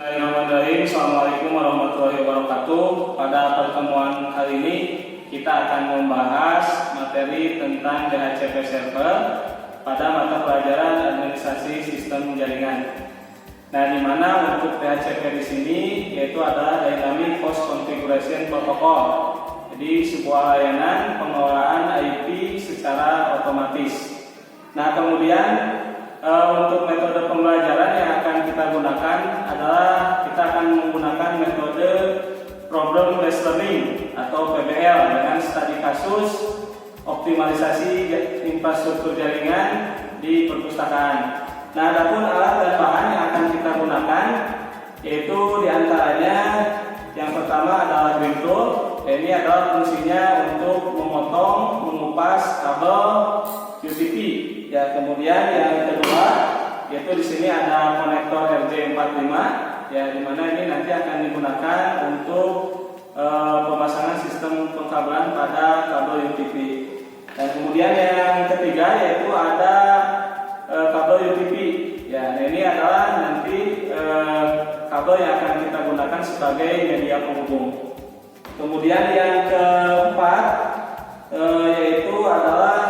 Bismillahirrahmanirrahim. Assalamualaikum warahmatullahi wabarakatuh. Pada pertemuan kali ini kita akan membahas materi tentang DHCP server pada mata pelajaran administrasi sistem jaringan. Nah, di mana untuk DHCP di sini yaitu adalah Dynamic Host Configuration Protocol. Jadi sebuah layanan pengelolaan IP secara otomatis. Nah, kemudian untuk metode pembelajaran yang akan kita gunakan adalah kita akan menggunakan metode Problem Based Learning atau PBL dengan studi kasus optimalisasi infrastruktur jaringan di perpustakaan. Nah, adapun alat dan bahan yang akan kita gunakan yaitu diantaranya yang pertama adalah grid tool. Ini adalah fungsinya untuk memotong, mengupas kabel UTP. Ya, kemudian yang kedua yaitu di sini ada konektor RJ45 ya, di mana ini nanti akan digunakan untuk pemasangan sistem pengkabelan pada kabel UTP. Dan kemudian yang ketiga yaitu ada kabel UTP. Ya, ini adalah nanti kabel yang akan kita gunakan sebagai media penghubung. Kemudian yang keempat yaitu adalah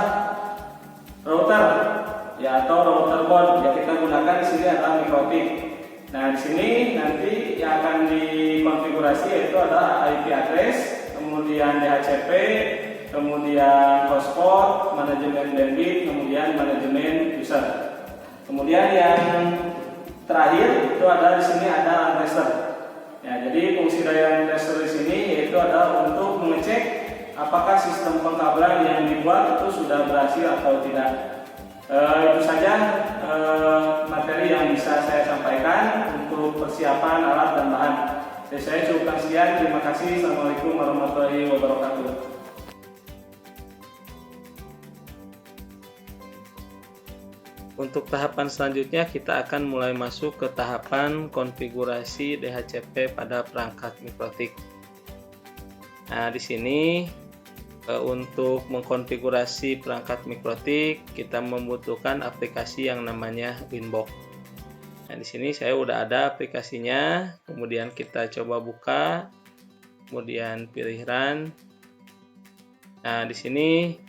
router ya, atau router board yang kita gunakan di sini adalah mikrotik. Nah, di sini nanti yang akan dikonfigurasi yaitu adalah IP address, kemudian DHCP, kemudian hotspot, manajemen bandwidth, kemudian manajemen user. Kemudian yang terakhir itu adalah di sini ada LAN tracer. Ya, jadi fungsi dari LAN tracer di sini yaitu adalah untuk mengecek apakah sistem pengkabelan yang dibuat itu sudah berhasil atau tidak. Itu saja materi yang bisa saya sampaikan untuk persiapan alat dan bahan. Jadi saya cukupkan sekian. Terima kasih. Assalamualaikum warahmatullahi wabarakatuh. Untuk tahapan selanjutnya kita akan mulai masuk ke tahapan konfigurasi DHCP pada perangkat mikrotik. Nah, di sini untuk mengkonfigurasi perangkat mikrotik kita membutuhkan aplikasi yang namanya Winbox. Nah, di sini saya udah ada aplikasinya. Kemudian kita coba buka, kemudian pilih Run. Nah, di sini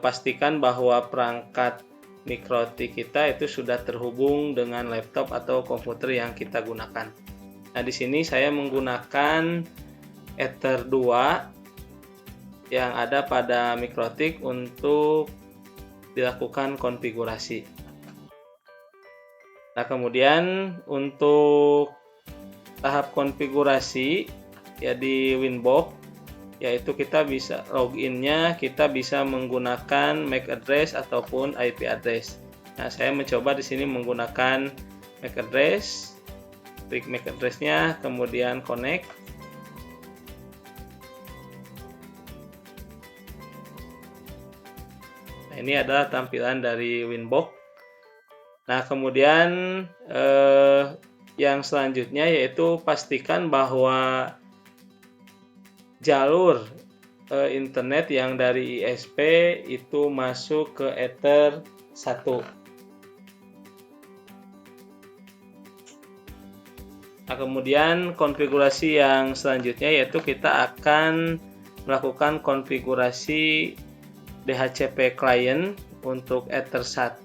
pastikan bahwa perangkat mikrotik kita itu sudah terhubung dengan laptop atau komputer yang kita gunakan. Nah, di sini saya menggunakan Ether 2 yang ada pada mikrotik untuk dilakukan konfigurasi. Nah, kemudian untuk tahap konfigurasi ya di Winbox yaitu kita bisa loginnya, kita bisa menggunakan MAC address ataupun IP address. Nah, saya mencoba di sini menggunakan MAC address, klik MAC address-nya, kemudian connect. Nah, ini adalah tampilan dari Winbox. Nah, kemudian yang selanjutnya yaitu pastikan bahwa jalur internet yang dari ISP itu masuk ke Ether 1. Nah, kemudian konfigurasi yang selanjutnya yaitu kita akan melakukan konfigurasi DHCP client untuk Ether 1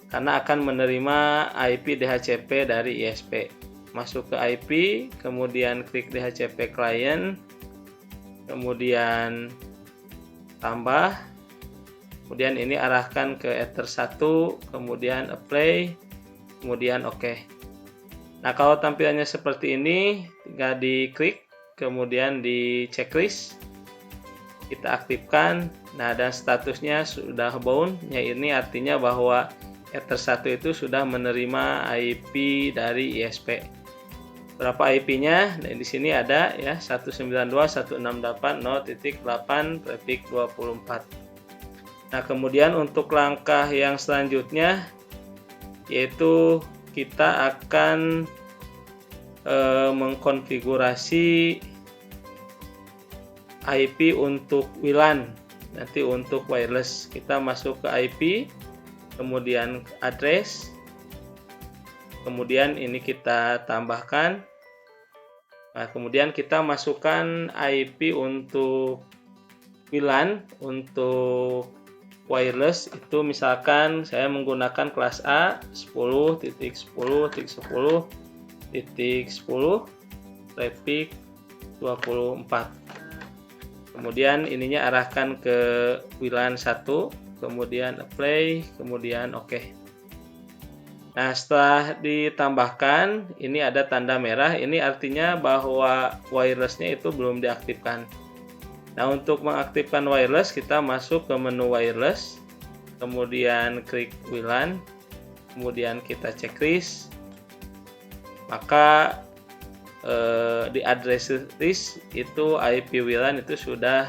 karena akan menerima IP DHCP dari ISP. Masuk ke IP, kemudian klik DHCP client, kemudian tambah, kemudian ini arahkan ke Ether 1, kemudian apply, kemudian OK. Nah, kalau tampilannya seperti ini, tinggal diklik, kemudian di checklist, kita aktifkan. Nah, dan statusnya sudah bound, ya ini artinya bahwa Ether 1 itu sudah menerima IP dari ISP. Berapa IP-nya? Nah, di sini ada ya 192.168.8/24. Nah, kemudian untuk langkah yang selanjutnya yaitu kita akan mengkonfigurasi IP untuk WLAN. Nanti untuk wireless kita masuk ke IP, kemudian address, kemudian ini kita tambahkan. Nah, kemudian kita masukkan IP untuk WLAN. Untuk wireless itu misalkan saya menggunakan kelas A 10.10.10.10 traffic 24. Kemudian ininya arahkan ke WLAN 1, kemudian apply, kemudian oke. Nah, setelah ditambahkan, ini ada tanda merah, ini artinya bahwa wirelessnya itu belum diaktifkan. Nah, untuk mengaktifkan wireless, kita masuk ke menu wireless, kemudian klik WLAN, kemudian kita checklist, maka di address list itu IP WLAN itu sudah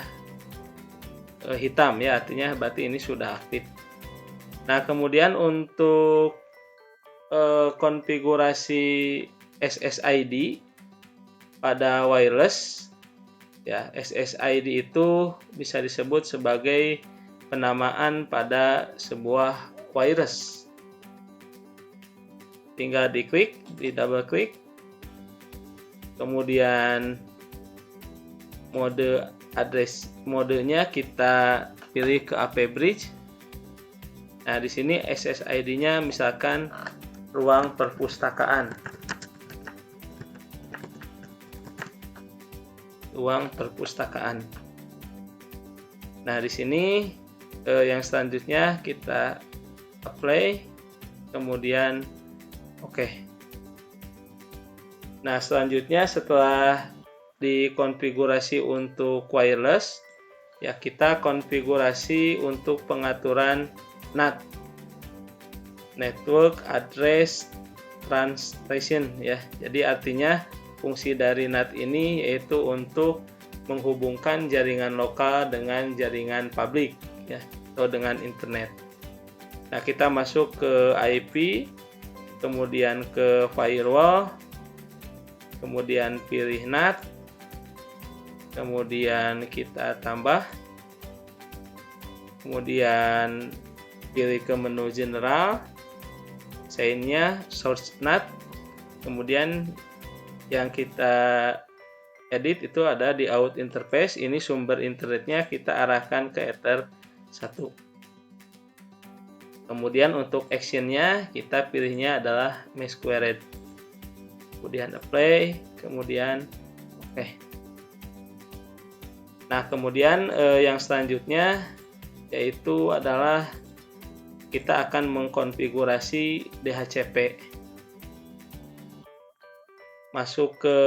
hitam ya, artinya berarti ini sudah aktif. Nah, kemudian untuk konfigurasi SSID pada wireless ya, SSID itu bisa disebut sebagai penamaan pada sebuah wireless. Tinggal diklik, di double klik. Kemudian modenya kita pilih ke AP Bridge. Nah, di sini SSID-nya misalkan ruang perpustakaan. Ruang perpustakaan. Nah, di sini yang selanjutnya kita apply, kemudian oke. Nah, selanjutnya setelah dikonfigurasi untuk wireless, ya kita konfigurasi untuk pengaturan NAT, Network Address Translation ya. Jadi artinya fungsi dari NAT ini yaitu untuk menghubungkan jaringan lokal dengan jaringan publik ya, atau dengan internet. Nah, kita masuk ke IP, kemudian ke firewall, kemudian pilih NAT, kemudian kita tambah, kemudian pilih ke menu general, sign-nya source NAT, kemudian yang kita edit itu ada di out interface, ini sumber internetnya kita arahkan ke Ether 1. Kemudian untuk actionnya kita pilihnya adalah mesh query. Kemudian apply, kemudian oke. Nah, kemudian yang selanjutnya yaitu adalah kita akan mengkonfigurasi DHCP. Masuk ke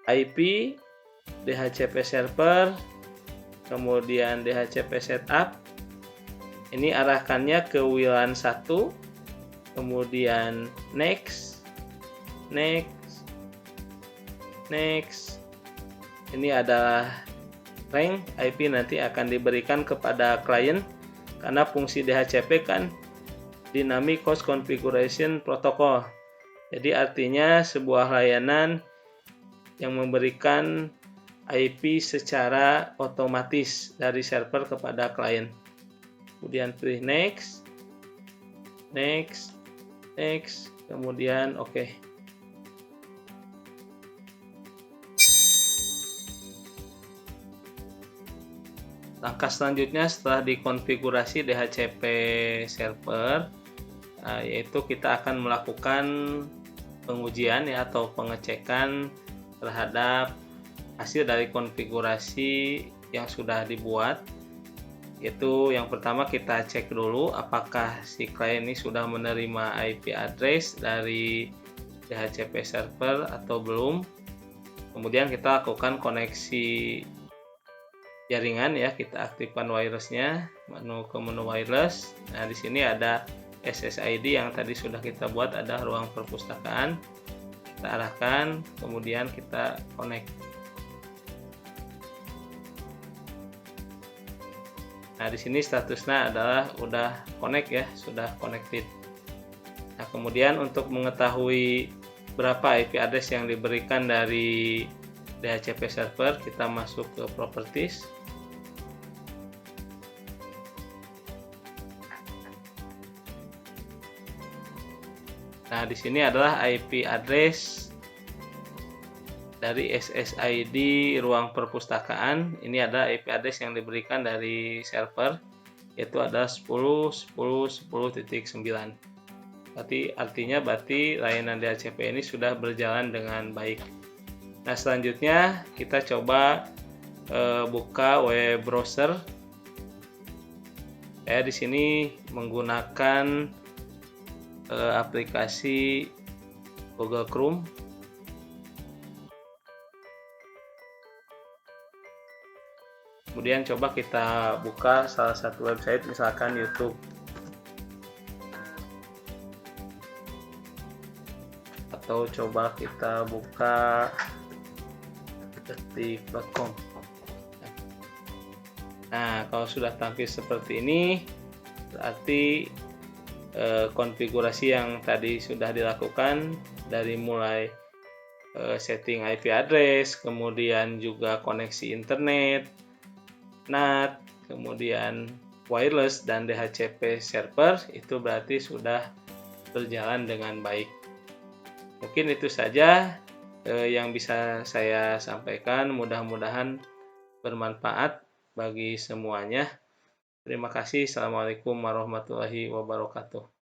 IP, DHCP server, kemudian DHCP setup. Ini arahkannya ke WLAN 1, kemudian next. Ini adalah rank IP nanti akan diberikan kepada klien karena fungsi DHCP kan Dynamic Host Configuration Protocol. Jadi artinya sebuah layanan yang memberikan IP secara otomatis dari server kepada klien. Kemudian pilih next, kemudian oke. Langkah selanjutnya setelah dikonfigurasi DHCP server, yaitu kita akan melakukan pengujian ya, atau pengecekan terhadap hasil dari konfigurasi yang sudah dibuat. Yaitu yang pertama kita cek dulu apakah si klien ini sudah menerima IP address dari DHCP server atau belum. Kemudian kita lakukan koneksi jaringan ya, kita aktifkan wirelessnya, ke menu wireless. Nah, di sini ada SSID yang tadi sudah kita buat, ada ruang perpustakaan. Kita arahkan, kemudian kita connect. Nah, di sini statusnya adalah udah connect ya, sudah connected. Nah, kemudian untuk mengetahui berapa IP address yang diberikan dari DHCP server, kita masuk ke properties. Nah, di sini adalah IP address dari SSID ruang perpustakaan. Ini ada IP address yang diberikan dari server, yaitu ada 10.10.10.9. Artinya layanan DHCP ini sudah berjalan dengan baik. Nah, selanjutnya kita coba buka web browser. Saya di sini menggunakan aplikasi Google Chrome. Kemudian coba kita buka salah satu website, misalkan YouTube. Atau coba kita buka detik.com. Nah, kalau sudah tampil seperti ini, berarti konfigurasi yang tadi sudah dilakukan, dari mulai setting IP address, kemudian juga koneksi internet, NAT, kemudian wireless dan DHCP server, itu berarti sudah berjalan dengan baik. Mungkin itu saja yang bisa saya sampaikan. Mudah-mudahan bermanfaat bagi semuanya. Terima kasih. Assalamualaikum warahmatullahi wabarakatuh.